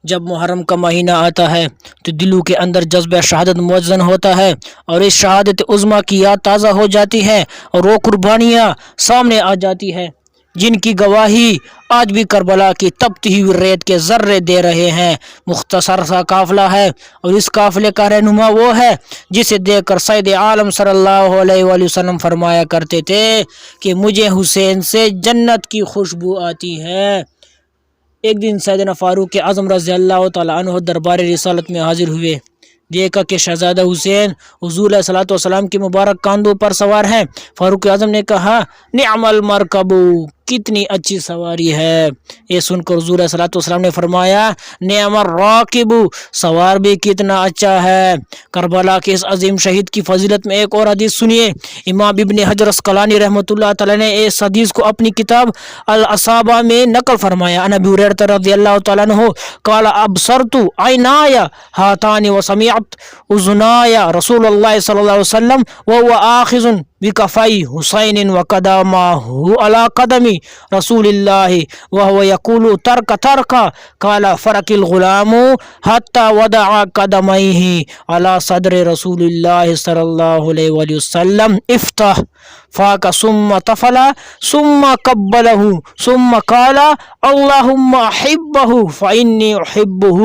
جب محرم کا مہینہ آتا ہے تو دلوں کے اندر جذبہ شہادت موزن ہوتا ہے اور اس شہادت عظمیٰ کی یاد تازہ ہو جاتی ہے اور وہ قربانیاں سامنے آ جاتی ہے جن کی گواہی آج بھی کربلا کی تپتی ہوئی ریت کے ذرے دے رہے ہیں۔ مختصر سا قافلہ ہے اور اس قافلے کا رہنما وہ ہے جسے دیکھ کر سید عالم صلی اللہ علیہ وآلہ وسلم فرمایا کرتے تھے کہ مجھے حسین سے جنت کی خوشبو آتی ہے۔ ایک دن سیدنا فاروق اعظم رضی اللہ تعالیٰ عنہ دربار رسالت میں حاضر ہوئے۔ دیکھا کہ شہزادہ حسین حضور علیہ السلام کی مبارک کاندھوں پر سوار ہیں۔ فاروق اعظم نے کہا، نعم المرکب، کتنی اچھی سواری ہے۔ یہ سن کر حضور علیہ السلام نے فرمایا، نعم الراکب، سوار بھی کتنا اچھا ہے۔ کربلا کے اس عظیم شہید کی فضیلت میں ایک اور حدیث سنیے۔ امام ابن حجر عسقلانی رحمۃ اللہ تعالی نے اس حدیث کو اپنی کتاب الاصابہ میں نقل فرمایا۔ عن ابی ہریرہ رضی اللہ تعالیٰ عنہ قال ابصرت عینای ہاتان وسمعت اذنای رسول اللہ صلی اللہ علیہ وسلم وهو آخذ بکفی حسین وقدمہ علی قدم رسول اللہ وهو یقول ترک ترک قال فرق الغلام حتی وضع قدمیہ علی صدر رسول اللہ صلی اللہ علیہ وآلہ وسلم افتح فاک ثم تفل ثم قبلہ ثم قال اللہم احبہ فانی احبہ۔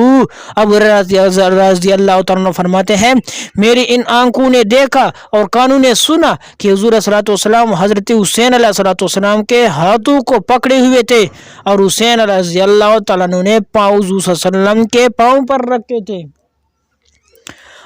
ابو ہریرہ رضی اللہ تعالیٰ فرماتے ہیں، میری ان آنکھوں نے دیکھا اور کانوں نے سنا کہ حضور صلی اللہ علیہ وسلم حضرت حسین علیہ السلام کے ہاتھوں کو پکڑے ہوئے تھے اور حسین رضی اللہ تعالیٰ نے پاؤں حضور صلی اللہ علیہ وسلم کے پاؤں پر رکھے تھے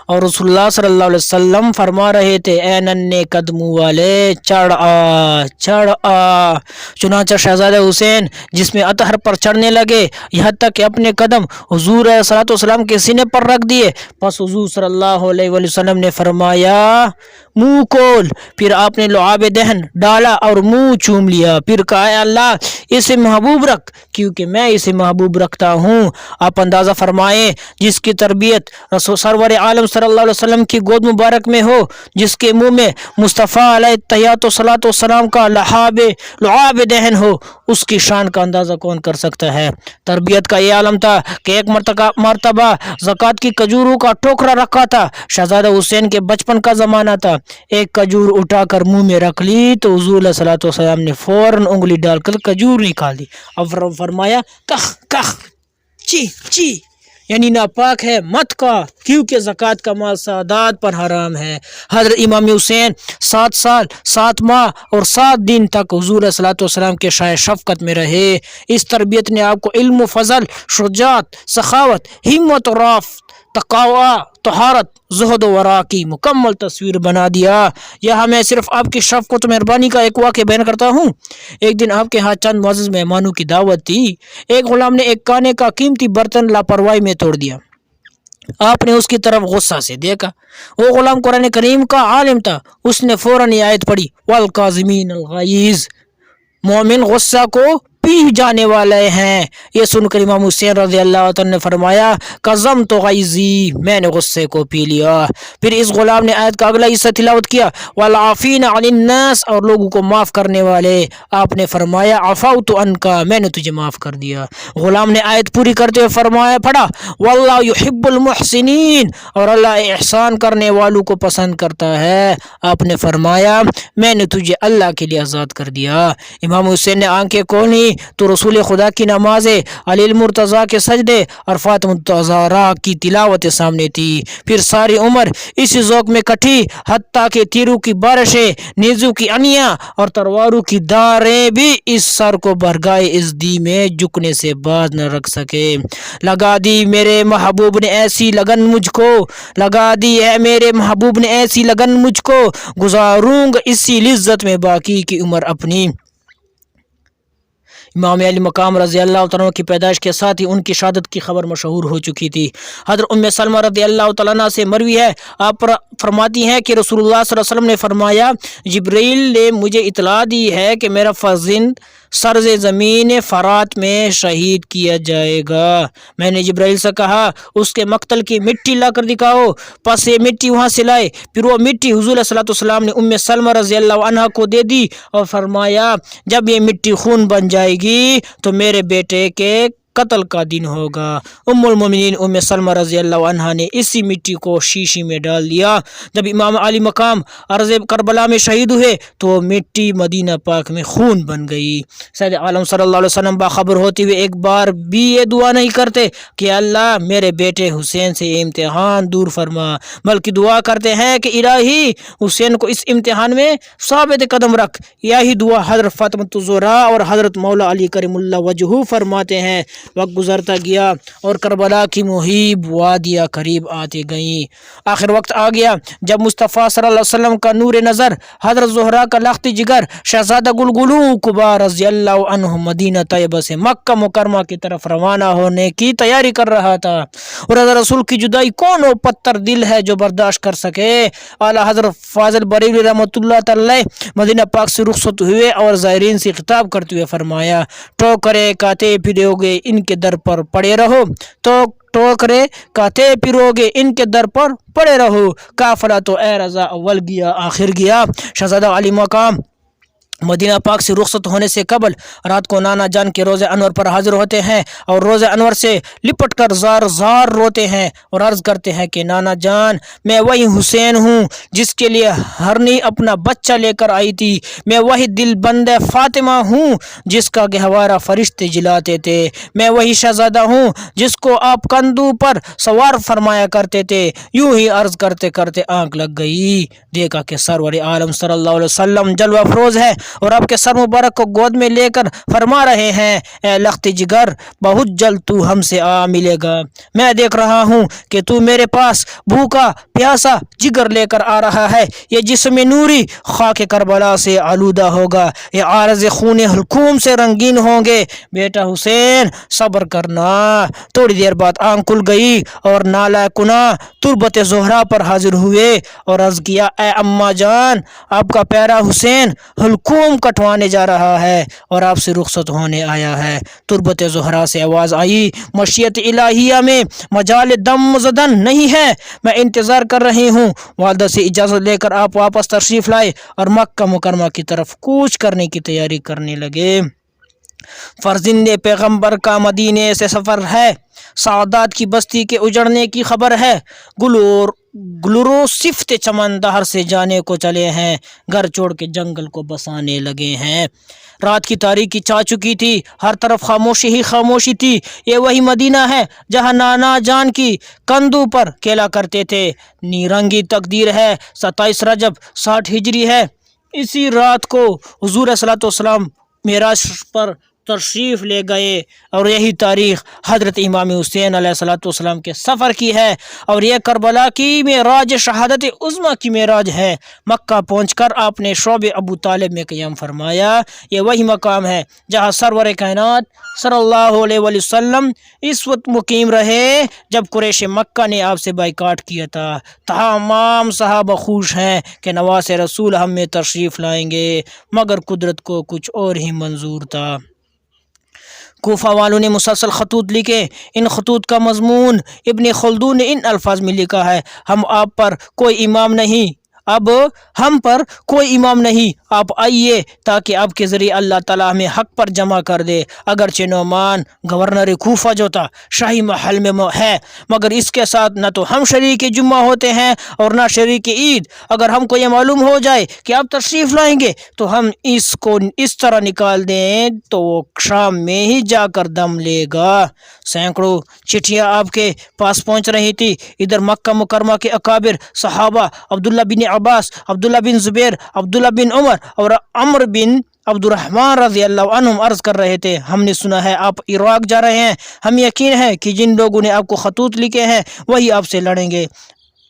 اور رسول اللہ صلی اللہ علیہ وسلم فرما رہے تھے، اے ننھے قدموں والے چڑھ آ چڑھ آ۔ چنانچہ شہزادہ حسین جس میں اطہر پر چڑھنے لگے، یہاں تک کہ اپنے قدم حضور علیہ السلام کے سینے پر رکھ دیے۔ پس حضور صلی اللہ علیہ وآلہ وسلم نے فرمایا، منہ کھول۔ پھر آپ نے لعاب دہن ڈالا اور منہ چوم لیا، پھر کہا، اے اللہ اسے محبوب رکھ کیونکہ میں اسے محبوب رکھتا ہوں۔ آپ اندازہ فرمائیں جس کی تربیت رسول سرور عالم صلی اللہ علیہ وسلم کی گود مبارک میں ہو، جس کے منہ میں مصطفیٰ علیہ التحیات والصلاۃ والسلام کا لعاب دہن ہو، اس کی شان کا اندازہ کون کر سکتا ہے۔ تربیت کا یہ عالم تھا کہ ایک مرتبہ زکوٰۃ کی کھجوروں کا ٹوکرا رکھا تھا۔ شہزادہ حسین کے بچپن کا زمانہ تھا۔ ایک کھجور اٹھا کر منہ میں رکھ لی تو حضور علیہ الصلوۃ والسلام نے فوراً انگلی ڈال کر کھجور نکال دی اور فرمایا، کخ کخ چی چی، یعنی ناپاک ہے، مت کا، کیونکہ زکوٰۃ کا مال سادات پر حرام ہے۔ حضرت امام حسین 7 سال 7 ماہ اور 7 دن تک حضور علیہ الصلوۃ والسلام کے شائع شفقت میں رہے۔ اس تربیت نے آپ کو علم و فضل، شجاعت، سخاوت، ہمت و رافت، تقوی، طہارت، زہد و ورع کی مکمل تصویر بنا دیا۔ یہاں میں صرف آپ کی شفقت و مہربانی کا ایک واقعہ بیان کرتا ہوں۔ ایک دن آپ کے ہاں چند معزز مہمانوں کی دعوت تھی۔ ایک غلام نے ایک کانے کا قیمتی برتن لاپرواہی میں توڑ دیا۔ آپ نے اس کی طرف غصہ سے دیکھا۔ وہ غلام قرآن کریم کا عالم تھا۔ اس نے فوراً یہ آیت پڑھی، والکاظمین الغیظ، مومن غصہ کو پی جانے والے ہیں۔ یہ سن کر امام حسین رضی اللہ عنہ نے فرمایا، قظمت غیظی، میں نے غصے کو پی لیا۔ پھر اس غلام نے آیت کا اگلا حصہ تلاوت کیا، والعافین عن الناس، اور لوگوں کو معاف کرنے والے۔ آپ نے فرمایا، عفوت عنک، میں نے تجھے معاف کر دیا۔ غلام نے آیت پوری کرتے ہوئے فرمایا، پڑھا، واللہ یحب المحسنین، اور اللہ احسان کرنے والوں کو پسند کرتا ہے۔ آپ نے فرمایا، میں نے تجھے اللہ کے لیے آزاد کر دیا۔ امام حسین نے آنکھیں کھولی تو رسول خدا کی نمازیں، علی المرتضیٰ کے سجدے اور فاطمہ الزہرا کی تلاوت سامنے تھی۔ پھر ساری عمر اسی ذوق میں کٹی، حتیٰ کہ تیروں کی بارشیں، نیزوں کی انیاں اور تلواروں کی داریں بھی اس سر کو برگائے اس دی میں جھکنے سے باز نہ رکھ سکے۔ لگا دی میرے محبوب نے ایسی لگن مجھ کو، لگا دی ہے میرے محبوب نے ایسی لگن مجھ کو، گزاروں گا اسی لذت میں باقی کی عمر اپنی۔ امام علی مقام رضی اللہ عنہ کی پیدائش کے ساتھ ہی ان کی شہادت کی خبر مشہور ہو چکی تھی۔ حضرت ام سلمہ رضی اللہ تعالیٰ عنہ سے مروی ہے، آپ فرماتی ہیں کہ رسول اللہ صلی اللہ علیہ وسلم نے فرمایا، جبرائیل نے مجھے اطلاع دی ہے کہ میرا فرزند سرز زمین فرات میں شہید کیا جائے گا۔ میں نے جبرائیل سے کہا، اس کے مقتل کی مٹی لا کر دکھاؤ۔ پس یہ مٹی وہاں سے لائے۔ پھر وہ مٹی حضور علیہ الصلوۃ والسلام نے ام سلمہ رضی اللہ عنہا کو دے دی اور فرمایا، جب یہ مٹی خون بن جائے گی تو میرے بیٹے کے قتل کا دن ہوگا۔ ام المومنین ام سلمہ رضی اللہ عنہا نے اسی مٹی کو شیشی میں ڈال دیا۔ جب امام علی مقام عرض کربلا میں شہید ہوئے تو مٹی مدینہ پاک میں خون بن گئی۔ سید عالم صلی اللہ علیہ وسلم باخبر ہوتے ہوئے ایک بار بھی یہ دعا نہیں کرتے کہ اللہ میرے بیٹے حسین سے یہ امتحان دور فرما، بلکہ دعا کرتے ہیں کہ الہی حسین کو اس امتحان میں ثابت قدم رکھ۔ یہی دعا حضرت فاطمہ الزہرا اور حضرت مولا علی کریم اللہ وجہہ فرماتے ہیں۔ وقت گزرتا گیا اور کربلا کی مہیب وادیاں قریب آتی گئیں۔ آخر وقت آ گیا جب مصطفیٰ صلی اللہ علیہ وسلم کا نور نظر حضرت زہرا کا لخت جگر شہزادہ گلگلو قبا رضی اللہ عنہ مدینہ طیبہ سے مکہ مکرمہ کی طرف روانہ ہونے کی تیاری کر رہا تھا، اور حضرت رسول کی جدائی کون وہ پتھر دل ہے جو برداشت کر سکے۔ اعلیٰ حضرت فاضل بریلوی رحمۃ اللہ تعالی مدینہ پاک سے رخصت ہوئے اور زائرین سے خطاب کرتے ہوئے فرمایا، ٹوکرے کاتے پھرو گے ان کے در پر پڑے رہو، تو ٹوکرے کاتے پھرو گے ان کے در پر پڑے رہو، قافلہ تو اے رضا اول گیا آخر گیا۔ شہزادہ علی مقام مدینہ پاک سے رخصت ہونے سے قبل رات کو نانا جان کے روزہ انور پر حاضر ہوتے ہیں اور روزہ انور سے لپٹ کر زار زار روتے ہیں اور عرض کرتے ہیں کہ نانا جان، میں وہی حسین ہوں جس کے لیے ہرنی اپنا بچہ لے کر آئی تھی، میں وہی دل بند فاطمہ ہوں جس کا گہوارہ فرشتے جلاتے تھے، میں وہی شہزادہ ہوں جس کو آپ کندھوں پر سوار فرمایا کرتے تھے۔ یوں ہی عرض کرتے کرتے آنکھ لگ گئی، دیکھا کہ سرور عالم صلی اللہ علیہ وسلم جلوہ افروز ہے اور آپ کے سر مبارک کو گود میں لے کر فرما رہے ہیں، اے لخت جگر بہت جلد تو ہم سے آ ملے گا، میں دیکھ رہا ہوں کہ تو میرے پاس بھوکا پیاسا جگر لے کر آ رہا ہے، یہ جسم نوری خاک کربلا سے آلودہ ہوگا، یہ عارض خون حلقوم سے رنگین ہوں گے، بیٹا حسین صبر کرنا۔ تھوڑی دیر بعد آنکھ کھل گئی اور نالہ کنا تربت زہرا پر حاضر ہوئے اور عرض کیا، اے اماں جان، آپ کا پیارا حسین حلقوم کٹوانے جا رہا ہے اور آپ سے رخصت ہونے آیا ہے۔ تربت زہرا سے آواز آئی، مشیت الہیہ میں مجال دم زدن نہیں ہے، میں انتظار کر رہی ہوں۔ والدہ سے اجازت لے کر آپ واپس تشریف لائے اور مکہ مکرمہ کی طرف کوچ کرنے کی تیاری کرنے لگے۔ فرزند پیغمبر کا مدینے سے سفر ہے، سعادات کی بستی کے اجڑنے کی خبر ہے، گلرو صفت چمن دہر سے جانے کو چلے ہیں، گھر چھوڑ کے جنگل کو بسانے لگے ہیں۔ رات کی تاریکی چھا چکی تھی، ہر طرف خاموشی ہی خاموشی تھی۔ یہ وہی مدینہ ہے جہاں نانا جان کی کندھوں پر کھیلا کرتے تھے۔ نیرنگی تقدیر ہے، 27 رجب 60 ہجری ہے۔ اسی رات کو حضور صلی اللہ علیہ وسلم معراج پر تشریف لے گئے اور یہی تاریخ حضرت امام حسین علیہ السلام کے سفر کی ہے، اور یہ کربلا کی معراج شہادت عظمیٰ کی معراج ہے۔ مکہ پہنچ کر آپ نے شعب ابو طالب میں قیام فرمایا۔ یہ وہی مقام ہے جہاں سرور کائنات صلی اللہ علیہ وآلہ وسلم اس وقت مقیم رہے جب قریش مکہ نے آپ سے بائیکاٹ کیا تھا۔ تمام صحابہ خوش ہیں کہ نواز رسول ہم میں تشریف لائیں گے، مگر قدرت کو کچھ اور ہی منظور تھا۔ کوفہ والوں نے مسلسل خطوط لکھے۔ ان خطوط کا مضمون ابن خلدون نے ان الفاظ میں لکھا ہے، ہم آپ پر کوئی امام نہیں، اب ہم پر کوئی امام نہیں، آپ آئیے تاکہ آپ کے ذریعے اللہ تعالیٰ ہمیں حق پر جمع کر دے۔ اگرچہ نعمان گورنر کوفہ جو تھا شاہی محل میں ہے، مگر اس کے ساتھ نہ تو ہم شریک جمعہ ہوتے ہیں اور نہ شریک عید۔ اگر ہم کو یہ معلوم ہو جائے کہ آپ تشریف لائیں گے تو ہم اس کو اس طرح نکال دیں تو وہ شام میں ہی جا کر دم لے گا۔ سینکڑوں چٹھیاں آپ کے پاس پہنچ رہی تھی۔ ادھر مکہ مکرمہ کے اکابر صحابہ عبداللہ بن عباس، عبداللہ بن زبیر، عبداللہ بن عمر اور عمر بن عبد الرحمن رضی اللہ عنہم عرض کر رہے تھے، ہم نے سنا ہے آپ عراق جا رہے ہیں، ہم یقین ہے کہ جن لوگوں نے آپ کو خطوط لکھے ہیں وہی آپ سے لڑیں گے۔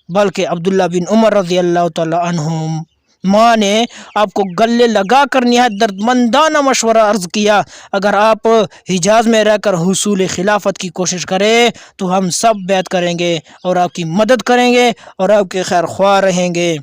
بلکہ عبداللہ بن عمر رضی اللہ تعالی عنہم ماں نے آپ کو گلے لگا کر نہایت دردمندانہ مشورہ عرض کیا، اگر آپ حجاز میں رہ کر حصول خلافت کی کوشش کریں تو ہم سب بیعت کریں گے اور آپ کی مدد کریں گے اور آپ کے خیر خواہ رہیں گے۔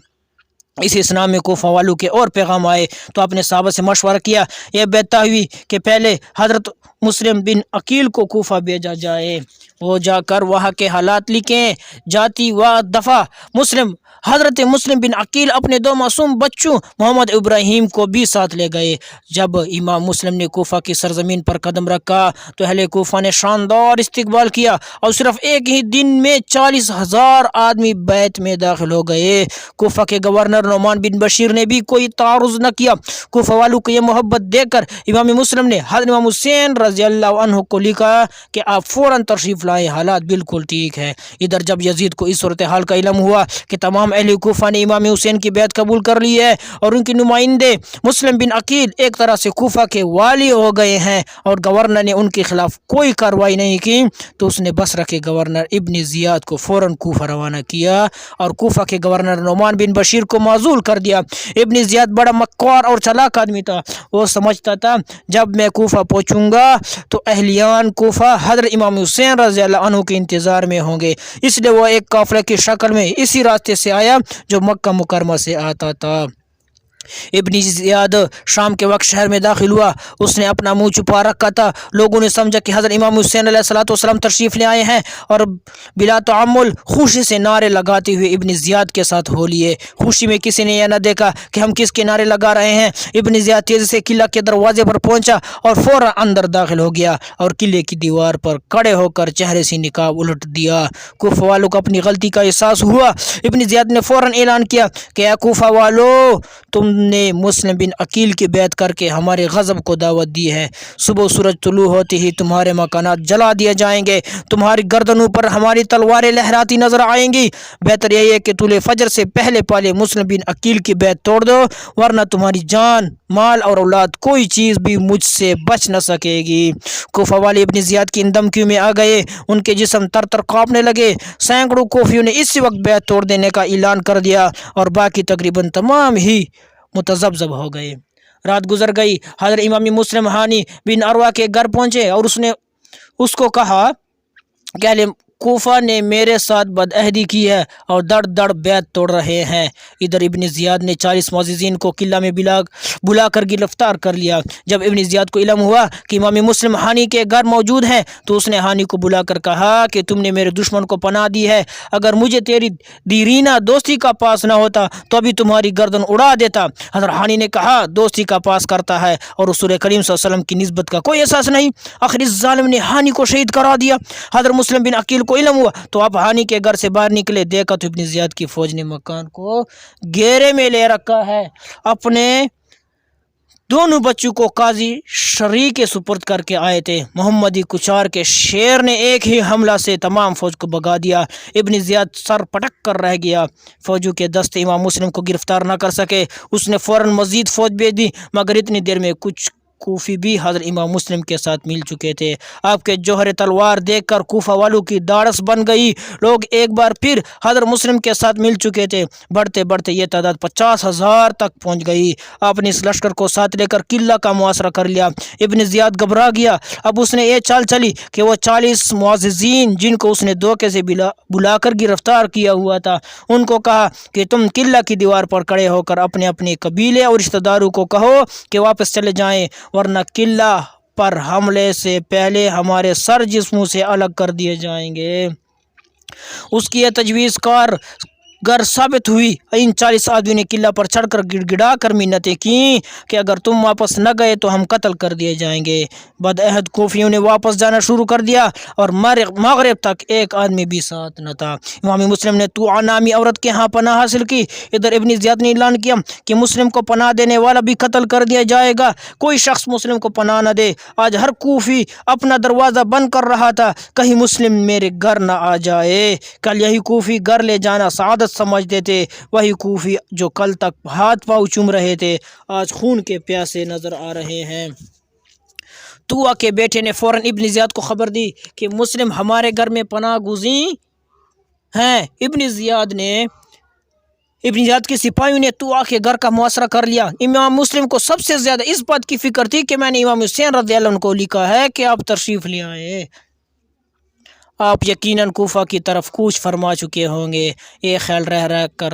اس اسلام میں کوفہ والوں کے اور پیغام آئے تو آپ نے صحابہ سے مشورہ کیا، یہ بہتر ہوئی کہ پہلے حضرت مسلم بن عقیل کو کوفہ بھیجا جائے، وہ جا کر وہاں کے حالات لکھیں۔ جاتی و دفع مسلم حضرت مسلم بن عقیل اپنے دو معصوم بچوں محمد ابراہیم کو بھی ساتھ لے گئے۔ جب امام مسلم نے کوفہ کی سرزمین پر قدم رکھا تو اہل کوفہ نے شاندار استقبال کیا اور صرف ایک ہی دن میں 40,000 آدمی بیت میں داخل ہو گئے۔ کوفہ کے گورنر نعمان بن بشیر نے بھی کوئی تعارض نہ کیا۔ کوفہ والوں کو یہ محبت دیکھ کر امام مسلم نے حضرت امام حسین رضی اللہ عنہ کو لکھا کہ آپ فوراً تشریف لائیں، حالات بالکل ٹھیک ہے۔ ادھر جب یزید کو اس صورتحال کا علم ہوا کہ تمام اہل کوفہ نے امام حسین کی بیعت قبول کر لی ہے اور ان کے نمائندے مسلم بن عقیل ایک طرح سے کوفہ کے والی ہو گئے ہیں اور گورنر نے ان کے خلاف کوئی کارروائی نہیں کی، تو اس نے بصرہ کے گورنر ابن زیاد کو فوراً کوفہ روانہ کیا اور کوفہ کے گورنر نعمان بن بشیر کو معزول کر دیا۔ ابن زیاد بڑا مکار اور چلاک آدمی تھا۔ وہ سمجھتا تھا جب میں کوفہ پہنچوں گا تو اہلیان کوفہ حضرت امام حسین رضی اللہ عنہ کے انتظار میں ہوں گے، اس لیے وہ ایک قافلے کی شکل میں اسی راستے سے آیا جو مکہ مکرمہ سے آتا تھا۔ ابن زیاد شام کے وقت شہر میں داخل ہوا۔ اس نے اپنا منہ چھپا رکھا تھا۔ لوگوں نے سمجھا کہ حضرت امام حسین علیہ السلام تشریف لے آئے ہیں اور بلا تعمل خوشی سے نعرے لگاتے ہوئے ابن زیاد کے ساتھ ہو لیے۔ خوشی میں کسی نے یہ نہ دیکھا کہ ہم کس کے نعرے لگا رہے ہیں۔ ابن زیاد تیزی سے قلعہ کے دروازے پر پہنچا اور فوراً اندر داخل ہو گیا اور قلعے کی دیوار پر کھڑے ہو کر چہرے سے نقاب الٹ دیا۔ کوفہ والوں کو اپنی غلطی کا احساس ہوا۔ ابن زیاد نے فوراً اعلان کیا کہ اے کوفہ والو، تم نے مسلم بن عقیل کی بیعت کر کے ہمارے غضب کو دعوت دی ہے۔ صبح سورج طلوع ہوتے ہی تمہارے مکانات جلا دیے جائیں گے، تمہاری گردنوں پر ہماری تلواریں لہراتی نظر آئیں گی۔ بہتر یہی ہے کہ طلوع فجر سے پہلے پہلے مسلم بن عقیل کی بیعت توڑ دو، ورنہ تمہاری جان، مال اور اولاد کوئی چیز بھی مجھ سے بچ نہ سکے گی۔ کوفہ والے ابن زیاد کی ان دھمکیوں میں آ گئے، ان کے جسم تر تر کانپنے لگے۔ سینکڑوں کوفیوں نے اسی وقت بیعت توڑ دینے کا اعلان کر دیا اور باقی تقریباً تمام ہی متذبذب ہو گئے۔ رات گزر گئی۔ حضرت امام مسلم ہانی بن عروہ کے گھر پہنچے اور اس کو کہا کہ اہل کوفہ نے میرے ساتھ بدعہدی کی ہے اور دڑ دڑ بیعت توڑ رہے ہیں۔ ادھر ابن زیاد نے 40 معززین کو قلعہ میں بلا کر گرفتار کر لیا۔ جب ابن زیاد کو علم ہوا کہ امام مسلم ہانی کے گھر موجود ہیں تو اس نے ہانی کو بلا کر کہا کہ تم نے میرے دشمن کو پناہ دی ہے، اگر مجھے تیری دیرینہ دوستی کا پاس نہ ہوتا تو ابھی تمہاری گردن اڑا دیتا۔ حضرت ہانی نے کہا دوستی کا پاس کرتا ہے اور رسول کریم صلی اللہ علیہ وسلم کی نسبت کا کوئی احساس نہیں۔ آخر اس ظالم نے ہانی کو شہید کرا دیا۔ حضرت مسلم بن عقیل کو علم ہوا تو آپ ہانی کے گھر سے باہر نکلے، دیکھا تو ابن زیاد کی فوج نے مکان کو گھیرے میں لے رکھا ہے۔ اپنے دونوں بچوں کو قاضی شرعی کے سپرد کر کے آئے تھے۔ محمدی کچار کے شیر نے ایک ہی حملہ سے تمام فوج کو بھگا دیا۔ ابن زیاد سر پٹک کر رہ گیا۔ فوجوں کے دستے امام مسلم کو گرفتار نہ کر سکے۔ اس نے فوراً مزید فوج بھیج دی، مگر اتنی دیر میں کچھ کوفی بھی حضرت امام مسلم کے ساتھ مل چکے تھے۔ آپ کے جوہر تلوار دیکھ کر کوفہ والوں کی داڑس بن گئی۔ لوگ ایک بار پھر حضرت مسلم کے ساتھ مل چکے تھے۔ بڑھتے بڑھتے یہ تعداد 50,000 تک پہنچ گئی۔ آپ نے اس لشکر کو ساتھ لے کر قلعہ کا محاصرہ کر لیا۔ ابن زیاد گھبرا گیا۔ اب اس نے یہ چال چلی کہ وہ 40 معززین جن کو اس نے دھوکے سے بلا کر گرفتار کیا ہوا تھا، ان کو کہا کہ تم قلعہ کی دیوار پر کھڑے ہو کر اپنے اپنے قبیلے اور رشتہ داروں کو کہو کہ واپس چلے جائیں، ورنہ قلعہ پر حملے سے پہلے ہمارے سر جسموں سے الگ کر دیے جائیں گے۔ اس کی یہ تجویز کارگر ثابت ہوئی۔ ان 40 آدمیوں نے قلعہ پر چڑھ کر گڑ گڑا کر منتیں کیں کہ اگر تم واپس نہ گئے تو ہم قتل کر دیے جائیں گے۔ بدعہد کوفیوں نے واپس جانا شروع کر دیا اور مغرب تک ایک آدمی بھی ساتھ نہ تھا۔ امام مسلم نے طوعہ نامی عورت کے ہاں پناہ حاصل کی۔ ادھر ابن زیاد نے اعلان کیا کہ مسلم کو پناہ دینے والا بھی قتل کر دیا جائے گا، کوئی شخص مسلم کو پناہ نہ دے۔ آج ہر کوفی اپنا دروازہ بند کر رہا تھا، کہیں مسلم میرے گھر نہ آ جائے۔ کل یہی کوفی گھر لے جانا سعادت سمجھتے تھے، وہی کوفی جو کل تک ہاتھ پاؤں چوم رہے تھے آج خون کے پیاسے نظر آ رہے ہیں۔ طوعہ کے بیٹے نے فوراً ابن زیاد کو خبر دی کہ مسلم ہمارے گھر میں پناہ گزین ہیں۔ ابن زیاد کے سپاہیوں نے طوعہ کے گھر کا محاصرہ کر لیا۔ امام مسلم کو سب سے زیادہ اس بات کی فکر تھی کہ میں نے امام حسین رضی اللہ عنہ کو لکھا ہے کہ آپ تشریف لے آئیں۔ آپ یقیناً کوفہ کی طرف کوچ فرما چکے ہوں گے۔ یہ خیال رہ کر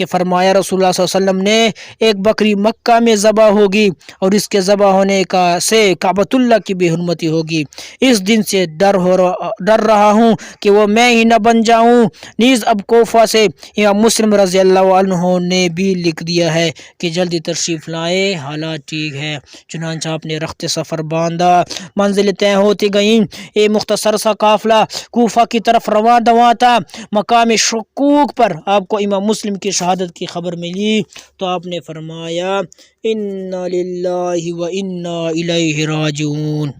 کہ فرمایا رسول اللہ صلی اللہ علیہ وسلم نے ایک بکری مکہ میں ذبح ہوگی اور اس کے ذبح ہونے سے کعبۃ اللہ کی بے حرمتی ہوگی۔ اس دن سے ڈر رہا ہوں کہ وہ میں ہی نہ بن جاؤں۔ نیز اب کوفہ سے امام مسلم رضی اللہ عنہ نے بھی لکھ دیا ہے کہ جلدی تشریف لائے، حالات ٹھیک ہے۔ چنانچہ آپ نے رخت سفر باندھا، منزل طے ہوتی گئیں۔ ایک مختصر سا قافلہ کوفہ کی طرف رواں دواں تھا۔ مقام شکوک پر آپ کو امام مسلم کی شہادت کی خبر ملی تو آپ نے فرمایا انا للہ و انا الیہ راجعون۔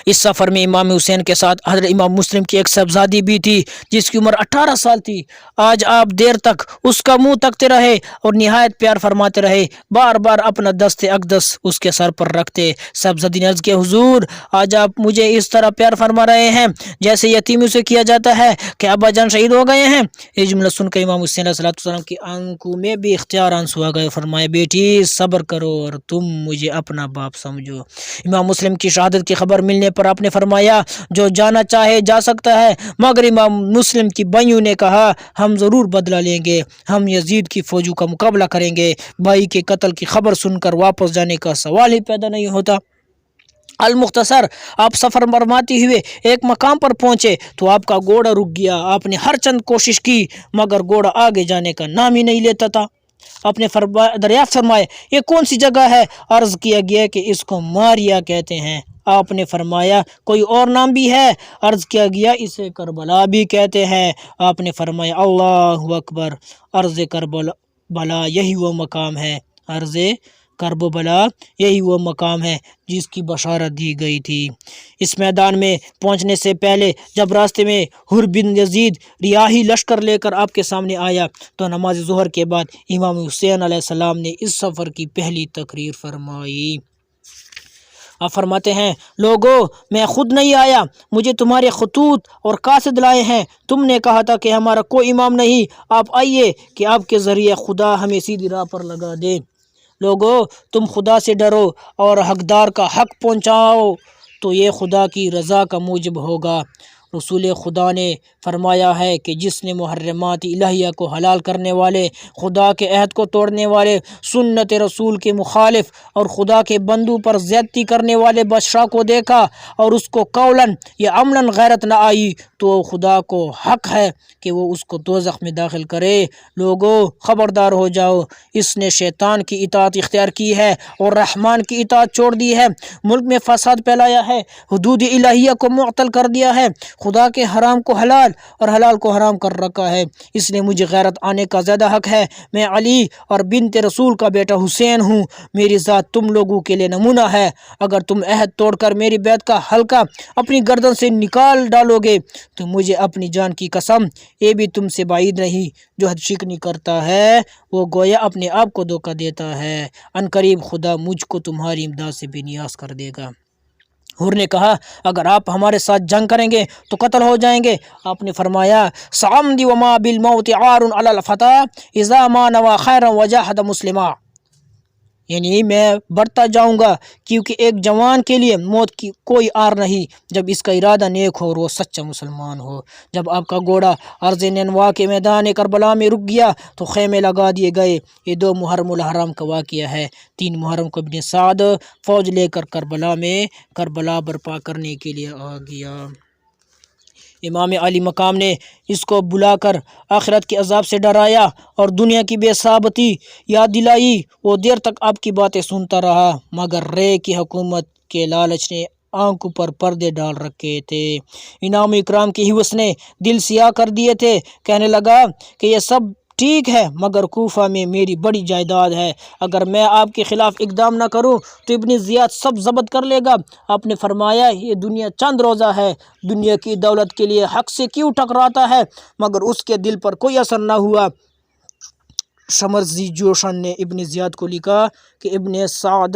اس سفر میں امام حسین کے ساتھ حضرت امام مسلم کی ایک صاحبزادی بھی تھی جس کی عمر 18 سال تھی۔ آج آپ دیر تک اس کا منہ تکتے رہے اور نہایت پیار فرماتے رہے، بار بار اپنا دست اقدس اس کے سر پر رکھتے۔ صاحبزادی نے عرض کیا حضور آج آپ مجھے اس طرح پیار فرما رہے ہیں جیسے یتیموں سے کیا جاتا ہے کہ ابا جان شہید ہو گئے ہیں۔ یہ جملہ سن کر امام حسین علیہ السلام کی آنکھوں میں بھی اختیار آنسو آ گئے۔ فرمایا بیٹی صبر کرو اور تم مجھے اپنا باپ سمجھو۔ امام مسلم کی شہادت کی خبر ملنے پر آپ نے فرمایا جو جانا چاہے جا سکتا ہے، مگر امام مسلم کی بھائیوں نے کہا ہم ضرور بدلہ لیں گے، ہم یزید کی فوجوں کا مقابلہ کریں گے۔ بھائی کے قتل کی خبر سن کر واپس جانے کا سوال ہی پیدا نہیں ہوتا۔ المختصر آپ سفر فرماتے ہوئے ایک مقام پر پہنچے تو آپ کا گھوڑا رک گیا۔ آپ نے ہر چند کوشش کی مگر گھوڑا آگے جانے کا نام ہی نہیں لیتا تھا۔ آپ نے دریافت فرمایا یہ کون سی جگہ ہے؟ عرض کیا گیا کہ اس کو ماریا کہتے ہیں۔ آپ نے فرمایا کوئی اور نام بھی ہے؟ عرض کیا گیا اسے کربلا بھی کہتے ہیں۔ آپ نے فرمایا اللہ اکبر، عرض کربلا یہی وہ مقام ہے، عرض کرب و بلا یہی وہ مقام ہے جس کی بشارت دی گئی تھی۔ اس میدان میں پہنچنے سے پہلے جب راستے میں حر بن یزید ریاحی لشکر لے کر آپ کے سامنے آیا تو نماز ظہر کے بعد امام حسین علیہ السلام نے اس سفر کی پہلی تقریر فرمائی۔ آپ فرماتے ہیں لوگو میں خود نہیں آیا، مجھے تمہارے خطوط اور قاصد لائے ہیں۔ تم نے کہا تھا کہ ہمارا کوئی امام نہیں، آپ آئیے کہ آپ کے ذریعے خدا ہمیں سیدھی راہ پر لگا دے۔ لوگو تم خدا سے ڈرو اور حقدار کا حق پہنچاؤ تو یہ خدا کی رضا کا موجب ہوگا۔ رسول خدا نے فرمایا ہے کہ جس نے محرمات الہیہ کو حلال کرنے والے، خدا کے عہد کو توڑنے والے، سنت رسول کے مخالف اور خدا کے بندوں پر زیادتی کرنے والے بادشاہ کو دیکھا اور اس کو قولاً یا عملاً غیرت نہ آئی تو خدا کو حق ہے کہ وہ اس کو دوزخ میں داخل کرے۔ لوگو خبردار ہو جاؤ، اس نے شیطان کی اطاعت اختیار کی ہے اور رحمان کی اطاعت چھوڑ دی ہے، ملک میں فساد پھیلایا ہے، حدود الہیہ کو معطل کر دیا ہے، خدا کے حرام کو حلال اور حلال کو حرام کر رکھا ہے۔ اس لیے مجھے غیرت آنے کا زیادہ حق ہے۔ میں علی اور بنت رسول کا بیٹا حسین ہوں، میری ذات تم لوگوں کے لیے نمونہ ہے۔ اگر تم عہد توڑ کر میری بیعت کا حلقہ اپنی گردن سے نکال ڈالو گے تو مجھے اپنی جان کی قسم یہ بھی تم سے بعید نہیں، جو حد شکنی کرتا ہے وہ گویا اپنے آپ کو دھوکہ دیتا ہے۔ ان قریب خدا مجھ کو تمہاری امداد سے بے نیاز کر دے گا۔ حر نے کہا اگر آپ ہمارے ساتھ جنگ کریں گے تو قتل ہو جائیں گے۔ آپ نے فرمایا سعمدی وما بالموت عار علی الفتى اذا ما نوى خیرا وجاہد مسلما، یعنی میں بڑھتا جاؤں گا کیونکہ ایک جوان کے لیے موت کی کوئی آر نہیں جب اس کا ارادہ نیک ہو اور وہ سچا مسلمان ہو۔ جب آپ کا گھوڑا عرض نینوا کے میدان کربلا میں رک گیا تو خیمے لگا دیے گئے۔ یہ 2 محرم الحرام کا واقعہ ہے۔ 3 محرم کو ابن سعد فوج لے کر کربلا برپا کرنے کے لیے آ گیا۔ امام علی مقام نے اس کو بلا کر آخرت کے عذاب سے ڈرایا اور دنیا کی بے ثابتی یاد دلائی۔ وہ دیر تک آپ کی باتیں سنتا رہا مگر رے کی حکومت کے لالچ نے آنکھوں پر پردے ڈال رکھے تھے۔ انعام اکرام کی حوث نے دل سیاہ کر دیے تھے۔ کہنے لگا کہ یہ سب ٹھیک ہے مگر کوفہ میں میری بڑی جائیداد ہے، اگر میں آپ کے خلاف اقدام نہ کروں تو ابن زیاد سب ضبط کر لے گا۔ آپ نے فرمایا یہ دنیا چند روزہ ہے، دنیا کی دولت کے لیے حق سے کیوں ٹکراتا ہے؟ مگر اس کے دل پر کوئی اثر نہ ہوا۔ شمرزی جوشن نے ابن زیاد کو لکھا کہ ابن سعد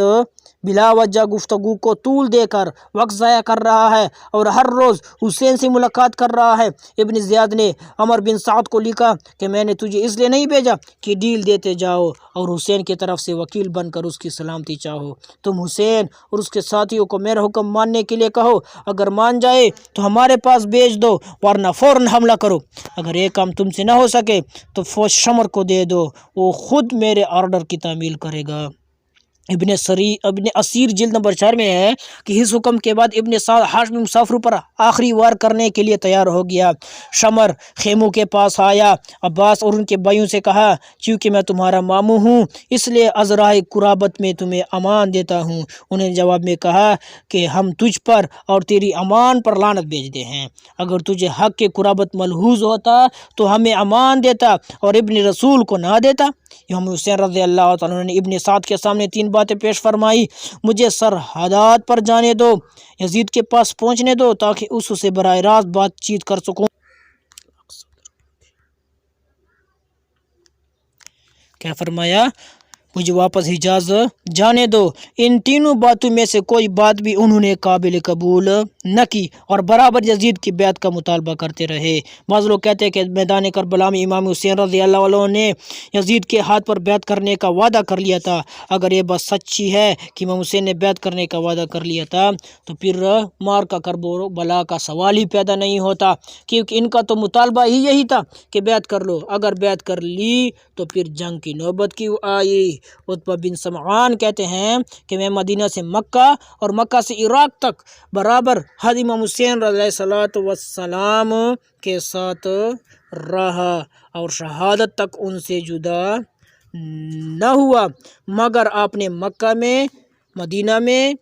بلا وجہ گفتگو کو طول دے کر وقت ضائع کر رہا ہے اور ہر روز حسین سے ملاقات کر رہا ہے۔ ابن زیاد نے عمر بن سعد کو لکھا کہ میں نے تجھے اس لیے نہیں بھیجا کہ ڈیل دیتے جاؤ اور حسین کی طرف سے وکیل بن کر اس کی سلامتی چاہو۔ تم حسین اور اس کے ساتھیوں کو میرا حکم ماننے کے لیے کہو، اگر مان جائے تو ہمارے پاس بھیج دو ورنہ فوراً حملہ کرو۔ اگر یہ کام تم سے نہ ہو سکے تو فوج شمر کو دے دو، وہ خود میرے آرڈر کی تعمیل کرے گا۔ ابن اسیر جلد نمبر 4 میں ہے کہ اس حکم کے بعد ابن سعد ہاشمی مسافروں پر آخری وار کرنے کے لیے تیار ہو گیا۔ شمر خیموں کے پاس آیا، عباس اور ان کے بھائیوں سے کہا چونکہ میں تمہارا ماموں ہوں اس لیے ازرائے قرابت میں تمہیں امان دیتا ہوں۔ انہوں نے جواب میں کہا کہ ہم تجھ پر اور تیری امان پر لعنت بھیجتے ہیں، اگر تجھے حق کے قرابت ملحوظ ہوتا تو ہمیں امان دیتا اور ابن رسول کو نہ دیتا۔ امام حسین رضی اللہ تعالیٰ عنہ نے ابن سعد کے سامنے 3 باتیں پیش فرمائی: مجھے سرحدات پر جانے دو، یزید کے پاس پہنچنے دو تاکہ اس سے براہ راست بات چیت کر سکوں۔ کیا فرمایا؟ مجھے واپس حجاز جانے دو۔ ان تینوں باتوں میں سے کوئی بات بھی انہوں نے قابل قبول نہ کی اور برابر یزید کی بیعت کا مطالبہ کرتے رہے۔ بعض لوگ کہتے ہیں کہ میدان کربلا میں امام حسین رضی اللہ عنہ نے یزید کے ہاتھ پر بیعت کرنے کا وعدہ کر لیا تھا۔ اگر یہ بات سچی ہے کہ امام حسین نے بیعت کرنے کا وعدہ کر لیا تھا تو پھر مارکہ کربلا کا سوال ہی پیدا نہیں ہوتا، کیونکہ ان کا تو مطالبہ ہی یہی تھا کہ بیعت کر لو۔ اگر بیعت کر لی تو پھر جنگ کی نوبت کیوں آئی؟ عتبہ بن سمعان کہتے ہیں کہ میں مدینہ سے مکہ اور مکہ سے عراق تک برابر حد امام حسین علیہ السلام کے ساتھ رہا اور شہادت تک ان سے جدا نہ ہوا، مگر آپ نے مکہ میں، مدینہ میں،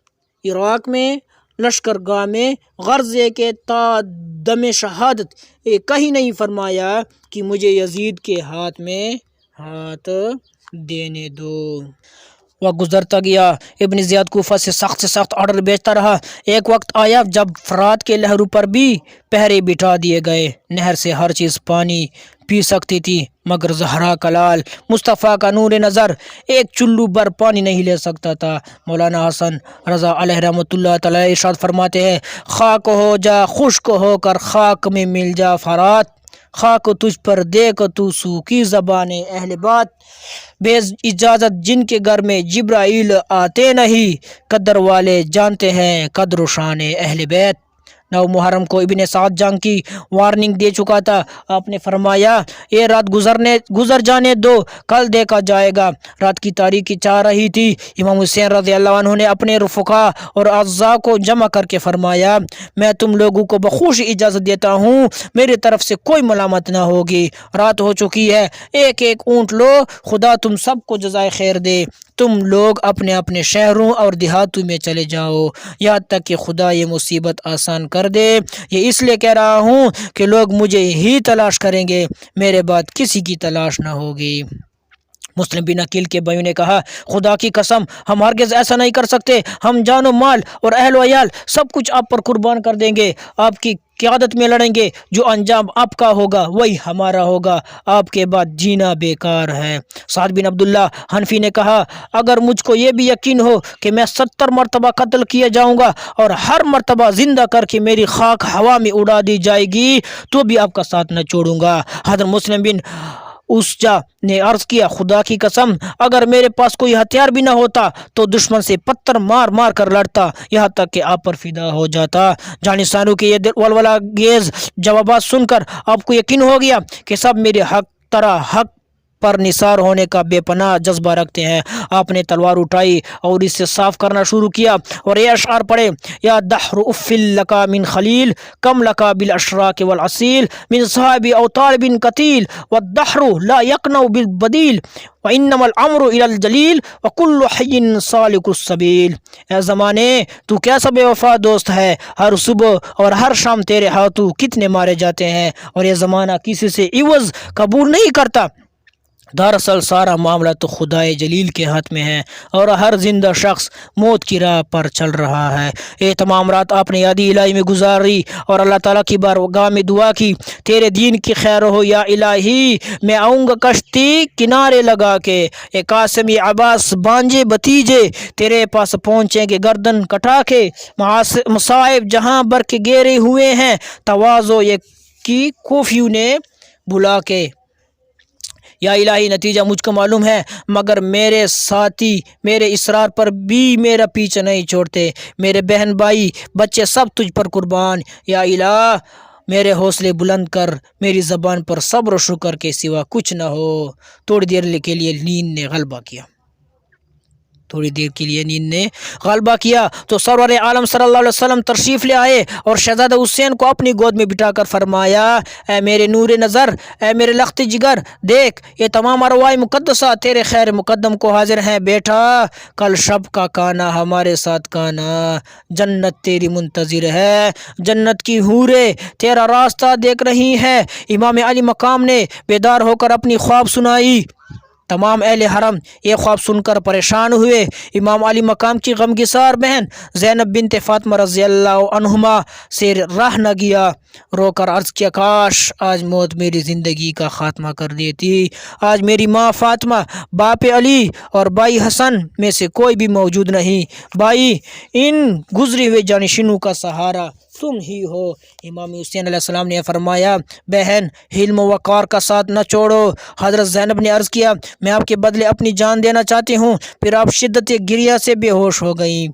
عراق میں، لشکرگاہ میں غرض ہے کہ تا دم شہادت کہیں نہیں فرمایا کہ مجھے یزید کے ہاتھ میں ہاتھ دینے دو۔ وقت گزرتا گیا، ابن زیاد کوفہ سے سخت آرڈر بھیجتا رہا۔ ایک وقت آیا جب فرات کے لہروں پر بھی پہرے بٹھا دیے گئے۔ نہر سے ہر چیز پانی پی سکتی تھی مگر زہرا کا لال مصطفیٰ کا نور نظر ایک چلو بر پانی نہیں لے سکتا تھا۔ مولانا حسن رضا علیہ رحمۃ اللہ تعالی ارشاد فرماتے ہیں: خاک ہو جا خشک ہو کر خاک میں مل جا فرات، خاک تجھ پر دیکھ تو سوکھی زبان اہل بات، بے اجازت جن کے گھر میں جبرائیل آتے نہیں، قدر والے جانتے ہیں قدر و شان اہل بیت۔ 9 محرم کو ابن سعد جنگ کی وارننگ دے چکا تھا۔ آپ نے فرمایا یہ رات گزر جانے دو، کل دیکھا جائے گا۔ رات کی تاریکی چاہ رہی تھی۔ امام حسین رضی اللہ عنہ نے اپنے رفقا اور اعزاء کو جمع کر کے فرمایا میں تم لوگوں کو بخوشی اجازت دیتا ہوں، میری طرف سے کوئی ملامت نہ ہوگی۔ رات ہو چکی ہے، ایک اونٹ لو، خدا تم سب کو جزائے خیر دے۔ تم لوگ اپنے اپنے شہروں اور دیہاتوں میں چلے جاؤ یہاں تک کہ خدا یہ مصیبت آسان کر دے۔ یہ اس لیے کہہ رہا ہوں کہ لوگ مجھے ہی تلاش کریں گے، میرے بعد کسی کی تلاش نہ ہوگی۔ مسلم بن عقیل کے بھائیوں نے کہا خدا کی قسم ہم ہرگز ایسا نہیں کر سکتے، ہم جان و مال اور اہل و عیال سب کچھ آپ پر قربان کر دیں گے، آپ کی قیادت میں لڑیں گے، جو انجام آپ کا ہوگا وہی ہمارا ہوگا، آپ کے بعد جینا بیکار ہے۔ سعد بن عبداللہ حنفی نے کہا اگر مجھ کو یہ بھی یقین ہو کہ میں 70 مرتبہ قتل کیا جاؤں گا اور ہر مرتبہ زندہ کر کے میری خاک ہوا میں اڑا دی جائے گی تو بھی آپ کا ساتھ نہ چھوڑوں گا۔ حضرت مسلم بن اسجا نے عرض کیا خدا کی قسم اگر میرے پاس کوئی ہتھیار بھی نہ ہوتا تو دشمن سے پتھر مار مار کر لڑتا یہاں تک کہ آپ پر فدا ہو جاتا۔ جانشینوں کے یہ ولولہ گیز جوابات سن کر آپ کو یقین ہو گیا کہ سب میرے حق پر نثار ہونے کا بے پناہ جذبہ رکھتے ہیں۔ آپ نے تلوار اٹھائی اور اس سے صاف کرنا شروع کیا اور یہ اشعار پڑھے: یا دہر افل لکا من خلیل کم لکا بالاشراق والعسیل من صحاب او طالب قتیل والدہر لا یقنع بالبدیل وانما الامر الى الجلیل وکل حی سالک السبیل۔ اے زمانے تو کیسا بے وفا دوست ہے، ہر صبح اور ہر شام تیرے ہاتھوں کتنے مارے جاتے ہیں اور یہ زمانہ کسی سے عوض قبول نہیں کرتا۔ دراصل سارا معاملہ تو خدائے جلیل کے ہاتھ میں ہے اور ہر زندہ شخص موت کی راہ پر چل رہا ہے۔ یہ تمام رات آپ نے یادی الہی میں گزاری اور اللہ تعالیٰ کی بارگاہ میں دعا کی، تیرے دین کی خیر ہو یا الہی، میں آؤں گا کشتی کنارے لگا کے، اے قاسم یہ عباس بانجے بھتیجے تیرے پاس پہنچیں گے گردن کٹا کے، مصائب جہاں بر کے گیرے ہوئے ہیں، تواضع یہ کی کوفیوں نے بلا کے۔ یا الہی نتیجہ مجھ کو معلوم ہے، مگر میرے ساتھی میرے اصرار پر بھی میرا پیچھا نہیں چھوڑتے، میرے بہن بھائی بچے سب تجھ پر قربان۔ یا الہ میرے حوصلے بلند کر، میری زبان پر صبر و شکر کے سوا کچھ نہ ہو۔ تھوڑی دیر کے لیے نیند نے غلبہ کیا تو سرور عالم صلی اللہ علیہ وسلم تشریف لے آئے اور شہزادہ حسین کو اپنی گود میں بٹھا کر فرمایا، اے میرے نور نظر، اے میرے لخت جگر، دیکھ یہ تمام ارواح مقدسہ تیرے خیر مقدم کو حاضر ہیں۔ بیٹا کل شب کا کانا ہمارے ساتھ کانا، جنت تیری منتظر ہے، جنت کی حوریں تیرا راستہ دیکھ رہی ہیں۔ امام علی مقام نے بیدار ہو کر اپنی خواب سنائی۔ تمام اہل حرم یہ خواب سن کر پریشان ہوئے۔ امام علی مقام کی غمگسار بہن زینب بنت فاطمہ رضی اللہ عنہما سے رہ نہ گیا، رو کر عرض کیا، کاش آج موت میری زندگی کا خاتمہ کر دیتی۔ آج میری ماں فاطمہ، باپ علی اور بھائی حسن میں سے کوئی بھی موجود نہیں۔ بھائی، ان گزرے ہوئے جانشینوں کا سہارا تم ہی ہو۔ امام حسین علیہ السلام نے فرمایا، بہن حلم و وقار کا ساتھ نہ چھوڑو۔ حضرت زینب نے عرض کیا، میں آپ کے بدلے اپنی جان دینا چاہتی ہوں۔ پھر آپ شدت گریہ سے بے ہوش ہو گئیں۔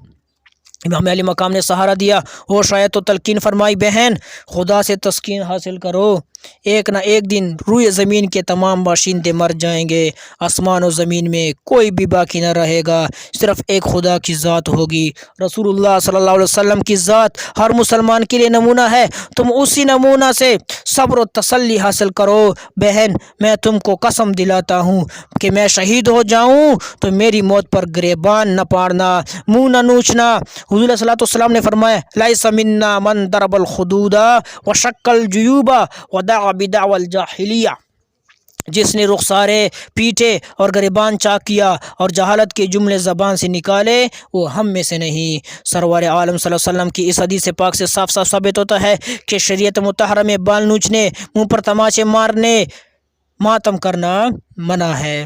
امام علی مقام نے سہارا دیا، ہوش آیا تو تلقین فرمائی، بہن خدا سے تسکین حاصل کرو، ایک نہ ایک دن روئے زمین کے تمام باشندے مر جائیں گے، آسمان و زمین میں کوئی بھی باقی نہ رہے گا، صرف ایک خدا کی ذات ہوگی۔ رسول اللہ صلی اللہ علیہ وسلم کی ذات ہر مسلمان کے لیے نمونہ ہے، تم اسی نمونہ سے صبر و تسلی حاصل کرو۔ بہن میں تم کو قسم دلاتا ہوں کہ میں شہید ہو جاؤں تو میری موت پر گریبان نہ پاڑنا، منہ نہ نوچنا۔ حضور صلی اللہ علیہ وسلم نے فرمایا، لیس منا من ضرب الخدود وشق الجیوب ودعا بدعوی الجاہلیہ، جس نے رخسارے پیٹے اور گریبان چاک کیا اور جہالت کے جملے زبان سے نکالے، وہ ہم میں سے نہیں۔ سرور عالم صلی اللہ علیہ وسلم کی اس حدیث پاک سے صاف صاف ثابت ہوتا ہے کہ شریعت مطہرہ میں بال نوچنے، منہ پر تماچے مارنے، ماتم کرنا منع ہے۔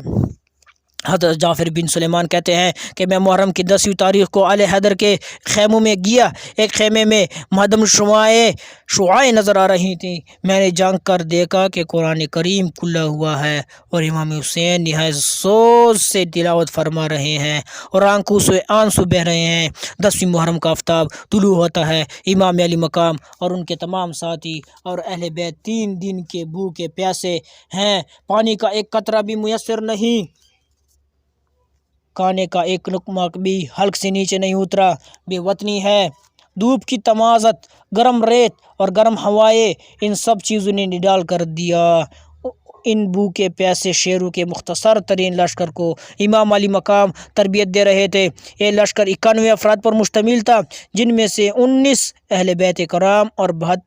حضرت جعفر بن سلیمان کہتے ہیں کہ میں محرم کی 10ویں تاریخ کو آل حیدر کے خیموں میں گیا، ایک خیمے میں مہدم شعائیں نظر آ رہی تھیں، میں نے جھانک کر دیکھا کہ قرآن کریم کھلا ہوا ہے اور امام حسین نہایت سوز سے تلاوت فرما رہے ہیں اور آنکھوں سے آنسو بہہ رہے ہیں۔ 10ویں محرم کا آفتاب طلوع ہوتا ہے، امام علی مقام اور ان کے تمام ساتھی اور اہل بیت 3 دن کے بھوکے پیاسے ہیں، پانی کا ایک قطرہ بھی میسر نہیں، کھانے کا ایک لقمہ بھی حلق سے نیچے نہیں اترا۔ بے وطنی ہے، دھوپ کی تمازت، گرم ریت اور گرم ہوائیں، ان سب چیزوں نے نڈال کر دیا ان بھوکے پیاسے شیروں کے مختصر ترین لشکر کو۔ امام علی مقام تربیت دے رہے تھے۔ یہ لشکر 91 افراد پر مشتمل تھا، جن میں سے 19 اہل بیت کرام اور 72